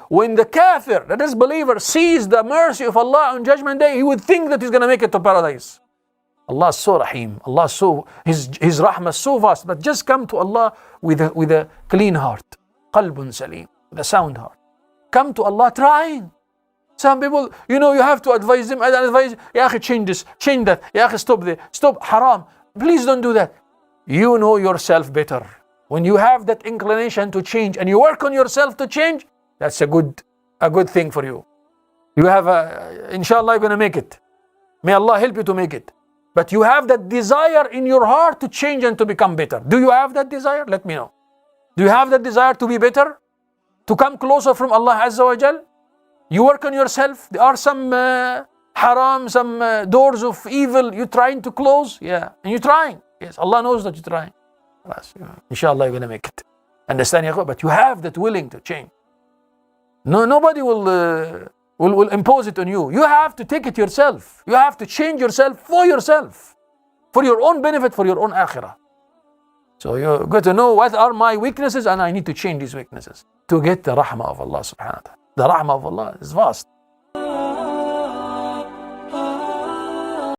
when the kafir, the disbeliever, sees the mercy of Allah on Judgment Day, he would think that he's going to make it to paradise. Allah is so Rahim. Allah is so, His rahmah is so vast. But just come to Allah with a clean heart. Qalbun salim. With a sound heart. Come to Allah trying. Some people, you have to advise them. Ya akhi, change this, change that. Ya akhi, stop there. Stop, haram. Please don't do that. You know yourself better. When you have that inclination to change and you work on yourself to change, that's a good thing for you. You have inshallah, you're going to make it. May Allah help you to make it. But you have that desire in your heart to change and to become better. Do you have that desire? Let me know. Do you have that desire to be better? To come closer from Allah Azza wa Jal? You work on yourself. There are some haram, some doors of evil you're trying to close. Yeah, and you're trying. Yes, Allah knows that you're trying. Inshallah, you're going to make it. Understand, ya? But you have that willing to change. No, nobody will impose it on you. You have to take it yourself. You have to change yourself, for your own benefit, for your own akhirah. So you got to know what are my weaknesses, and I need to change these weaknesses to get the rahmah of Allah subhanahu wa ta'ala. The rahmah of Allah is vast.